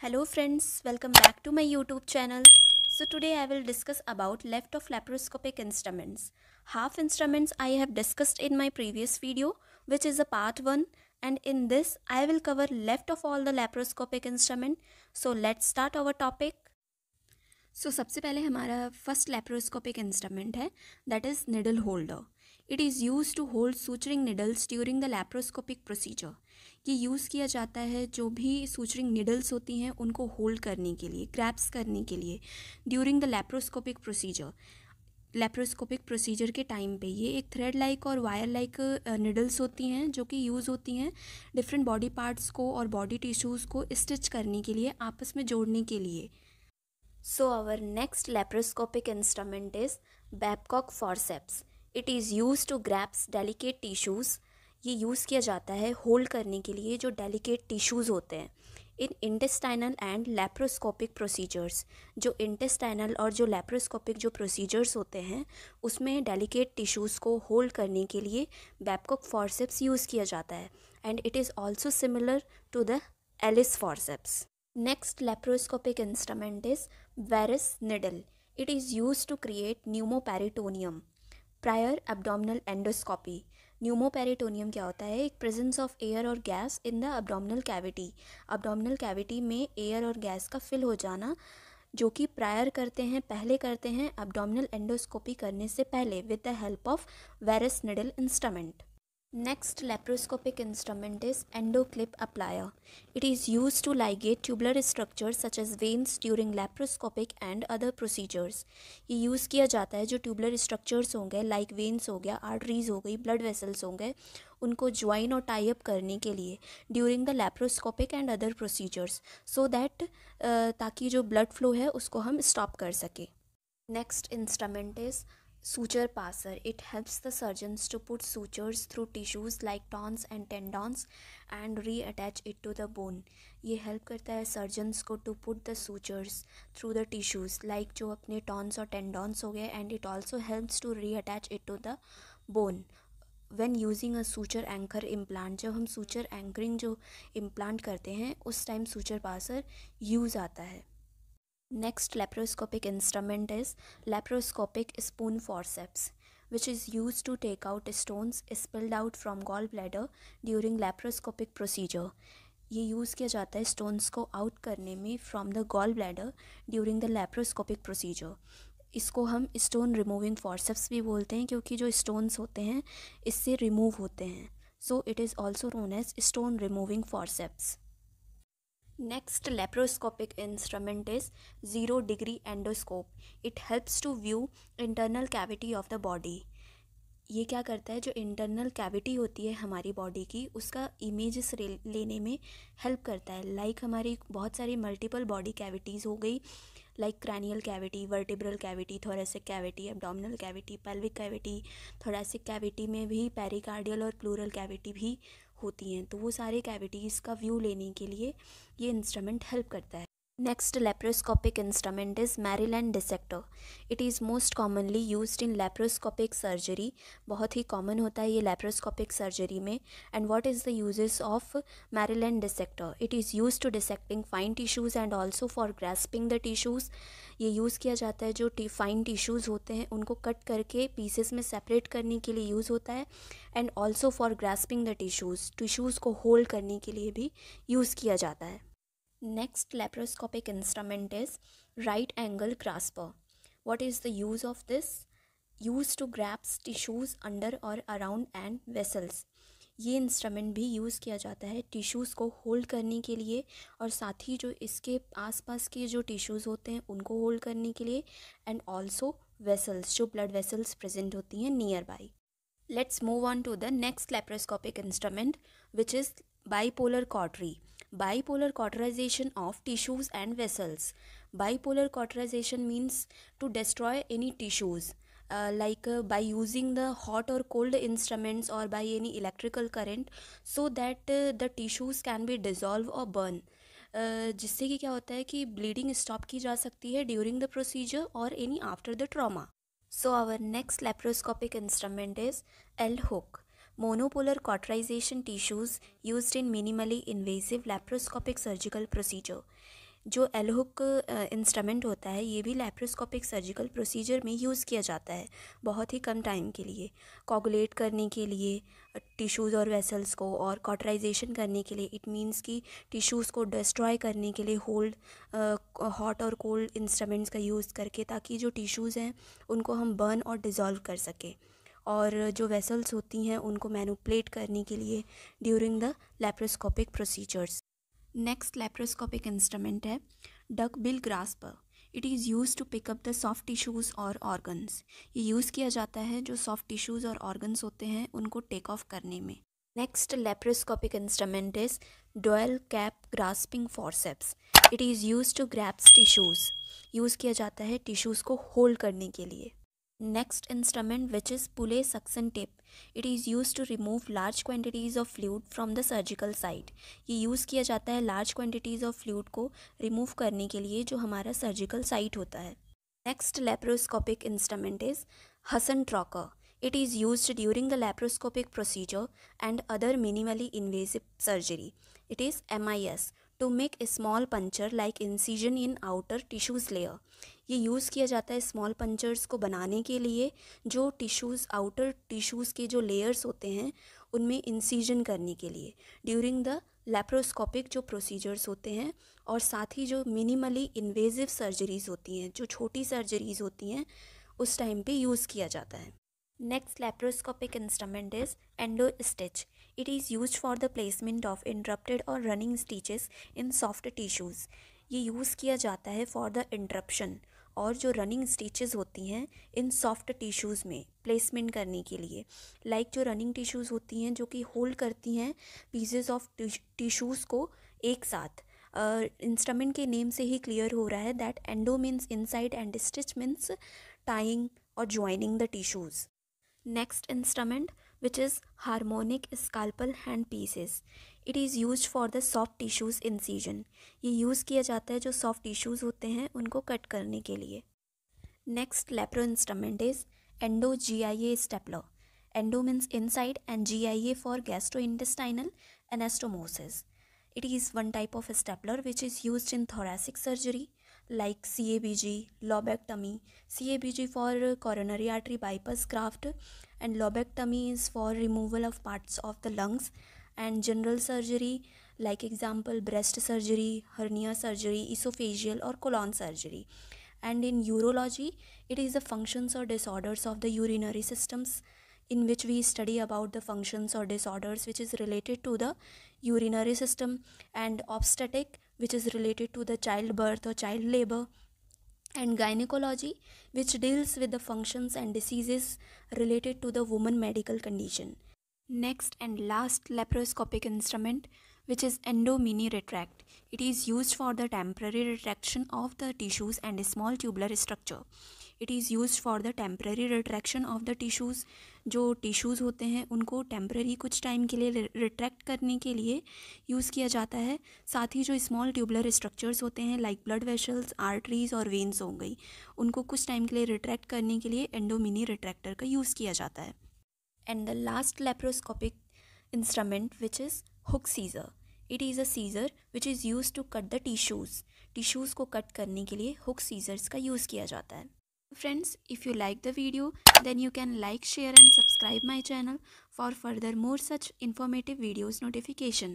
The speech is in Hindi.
Hello friends, welcome back to my YouTube channel. So today I will discuss about left of laparoscopic instruments. Half instruments I have discussed in my previous video, which is a part 1, and in this I will cover left of all the laparoscopic instrument. So let's start our topic. सबसे पहले हमारा फर्स्ट लेप्रोस्कोपिक इंस्ट्रूमेंट है, that is needle holder. It is use to hold suturing needles during the laparoscopic procedure. ये यूज़ किया जाता है जो भी सूचरिंग निडल्स होती हैं उनको होल्ड करने के लिए, ग्रैप्स करने के लिए during the laparoscopic procedure. Laparoscopic procedure के टाइम पे ये एक थ्रेड लाइक और वायर लाइक निडल्स होती हैं जो कि यूज़ होती हैं डिफरेंट बॉडी पार्ट्स को और बॉडी टिश्यूज़ को स्टिच करने के लिए, आपस में जोड़ने के लिए. So our next laparoscopic instrument is Babcock forceps. It is used to grasp delicate tissues. ये यूज़ किया जाता है होल्ड करने के लिए जो डेलिकेट टिश्यूज़ होते हैं इन इंटेस्टाइनल एंड लेप्रोस्कोपिक प्रोसीजर्स. जो इंटेस्टाइनल और जो लेप्रोस्कोपिक जो प्रोसीजर्स होते हैं उसमें डेलिकेट टिश्यूज़ को होल्ड करने के लिए बैबकॉक फॉर्सेप्स यूज़ किया जाता है and it is also similar to the Allis forceps. Next laparoscopic instrument is Veress needle. It is used to create pneumoperitoneum. Prior abdominal endoscopy. Pneumoperitoneum क्या होता है? एक प्रेजेंस ऑफ एयर और gas in the abdominal cavity. abdominal cavity में एयर और गैस का फिल हो जाना जो कि प्रायर करते हैं, पहले करते हैं abdominal endoscopy करने से पहले with the help of Veress needle instrument. Next laparoscopic instrument is endoclip applier. It is used to ligate tubular structures such as veins during laparoscopic and other procedures. ये यूज़ किया जाता है जो ट्यूबुलर स्ट्रक्चर्स होंगे लाइक वेन्स हो गया, आर्टरीज हो गई, ब्लड वेसल्स होंगे, उनको ज्वाइन और टाई अप करने के लिए during the laparoscopic and other procedures so that ताकि जो ब्लड फ्लो है उसको हम स्टॉप कर सकें. Next instrument is suture passer. It helps the surgeons to put sutures through tissues like tons and tendons and reattach it to the bone. ये help करता है surgeons को to put the sutures through the tissues like जो अपने tons और tendons हो गए, and it also helps to reattach it to the bone. When using a suture anchor implant, जब हम suture anchoring जो implant करते हैं उस time suture passer use आता है. Next laparoscopic instrument is laparoscopic spoon forceps, which is used to take out stones spilled out from gallbladder during laparoscopic procedure. ये यूज़ किया जाता है स्टोन्स को आउट करने में from the gall bladder during the laparoscopic procedure. इसको हम स्टोन रिमूविंग फॉर्सेप्स भी बोलते हैं क्योंकि जो स्टोन्स होते हैं इससे रिमूव होते हैं. So it is also known as stone removing forceps. Next laparoscopic instrument is 0-degree endoscope. It helps to view internal cavity of the body. ये क्या करता है? जो इंटरनल कैविटी होती है हमारी बॉडी की उसका इमेजेस लेने में हेल्प करता है. लाइक हमारी बहुत सारी मल्टीपल बॉडी कैविटीज़ हो गई like cranial cavity, vertebral cavity, thoracic cavity, abdominal cavity, pelvic cavity. Thoracic cavity में भी पेरिकार्डियल और प्लूरल कैविटी भी होती हैं. तो वो सारे कैविटीज़ का व्यू लेने के लिए ये इंस्ट्रूमेंट हेल्प करता है. Next laparoscopic instrument is Maryland dissector. It is most commonly used in laparoscopic surgery. बहुत ही कॉमन होता है ये लेप्रोस्कोपिक सर्जरी में. And what is the uses of Maryland dissector? It is used to dissecting fine tissues and also for grasping the tissues. ये यूज़ किया जाता है जो फाइन टिश्यूज़ होते हैं उनको कट करके पीसेस में सेपरेट करने के लिए यूज़ होता है and also for grasping the tissues को होल्ड करने के लिए भी यूज़ किया जाता है. Next laparoscopic instrument is right angle grasper. What is the use of this? Used to grasp tissues under or around and vessels. ये इंस्ट्रूमेंट भी यूज़ किया जाता है टिश्यूज़ को होल्ड करने के लिए और साथ ही जो इसके आसपास के जो टिश्यूज़ होते हैं उनको होल्ड करने के लिए एंड ऑल्सो वेसल्स, जो ब्लड वेसल्स प्रेजेंट होती हैं near by. Let's move on to the next laparoscopic instrument which is bipolar cautery. Bipolar cauterization of tissues and vessels. Bipolar cauterization means to destroy any tissues by using the hot or cold instruments or by any electrical current so that the tissues can be dissolved or burn. जिससे कि क्या होता है कि ब्लीडिंग स्टॉप की जा सकती है ड्यूरिंग द प्रोसीजर और any after the trauma. So our next laparoscopic instrument is L-hook. Monopolar cauterization tissues used in minimally invasive laparoscopic surgical procedure. जो एल हुक इंस्ट्रूमेंट होता है ये भी लैप्रोस्कोपिक सर्जिकल प्रोसीजर में यूज़ किया जाता है बहुत ही कम टाइम के लिए, कोगुलेट करने के लिए टिश्यूज़ और वेसल्स को, और कॉटराइजेशन करने के लिए, इट मीन्स कि टिश्यूज़ को डिस्ट्रॉय करने के लिए होल्ड हॉट और कोल्ड इंस्ट्रूमेंट्स का यूज़ करके, ताकि जो टिश्यूज़ हैं उनको हम बर्न और डिज़ोल्व कर सकें, और जो वेसल्स होती हैं उनको मैनिपुलेट करने के लिए during the laparoscopic procedures. Next laparoscopic instrument है duck bill grasper. It is use to pick up the soft tissues और ऑर्गन्स। ये यूज़ किया जाता है जो सॉफ्ट टिश्यूज़ और ऑर्गन्स होते हैं उनको टेक ऑफ करने में। Next laparoscopic instrument is dual cap grasping forceps. It is use to grasp tissues. Use किया जाता है टिश्यूज़ को होल्ड करने के लिए। Next instrument, which is Poulet suction tip. It is used to remove large quantities of fluid from the surgical site. ये यूज़ किया जाता है large quantities of fluid को remove करने के लिए जो हमारा surgical site होता है। Next laparoscopic instrument is Husson trocar. It is used during the laparoscopic procedure and other minimally invasive surgery. It is MIS to make a small puncture like incision in outer tissues layer. ये यूज़ किया जाता है स्मॉल पंचर्स को बनाने के लिए जो टिश्यूज़ आउटर टिश्यूज़ के जो लेयर्स होते हैं उनमें इंसीजन करने के लिए ड्यूरिंग द लैप्रोस्कोपिक जो प्रोसीजर्स होते हैं, और साथ ही जो मिनिमली इन्वेजिव सर्जरीज़ होती हैं, जो छोटी सर्जरीज़ होती हैं, उस टाइम पे यूज़ किया जाता है। Next laparoscopic instrument is endo stitch. It is use for the placement of interrupted और रनिंग स्टिचेस इन सॉफ्ट टिश्यूज़. ये यूज़ किया जाता है फॉर द इंटरप्शन और जो रनिंग स्टिचेस होती हैं इन सॉफ्ट टिश्यूज़ में प्लेसमेंट करने के लिए, लाइक जो रनिंग टिश्यूज़ होती हैं जो कि होल्ड करती हैं पीसेस ऑफ टिश्यूज़ को एक साथ। इंस्ट्रूमेंट के नेम से ही क्लियर हो रहा है that endo means inside and stitch means tying और joining the tissues. Next instrument, which is harmonic scalpel hand pieces. It is used for the soft tissues incision. ये यूज़ किया जाता है जो soft tissues होते हैं उनको कट करने के लिए। Next lapro instrument is endo GIA stapler. Endo means inside and GIA for gastrointestinal anastomosis. It is one type of stapler which is used in thoracic surgery like CABG, lobectomy. CABG for coronary artery bypass graft, and lobectomy is for removal of parts of the lungs, and general surgery like example breast surgery, hernia surgery, esophageal or colon surgery. And in urology, it is the functions or disorders of the urinary systems, in which we study about the functions or disorders which is related to the urinary system, and obstetric, which is related to the childbirth or child labor, and gynecology, which deals with the functions and diseases related to the woman medical condition. Next and last laparoscopic instrument, which is endo mini retract. It is used for the temporary retraction of the tissues and small tubular structure. It is used for the temporary retraction of the tissues. जो टिश्यूज़ होते हैं उनको टेम्पररी कुछ टाइम के लिए रिट्रैक्ट करने के लिए यूज़ किया जाता है। साथ ही जो स्मॉल ट्यूबुलर स्ट्रक्चर्स होते हैं लाइक ब्लड वेसल्स, आर्टरीज और वेन्स हो गई, उनको कुछ टाइम के लिए रिट्रैक्ट करने के लिए एंडोमिनी रिट्रैक्टर का यूज़ किया जाता है। And the last laparoscopic instrument which is hook scissor. It is a scissor which is use to cut the tissues को कट करने के लिए हुक सीजर्स का यूज़ किया जाता है। Friends, if you like the video, then you can like, share and subscribe my channel for further more such informative videos notification.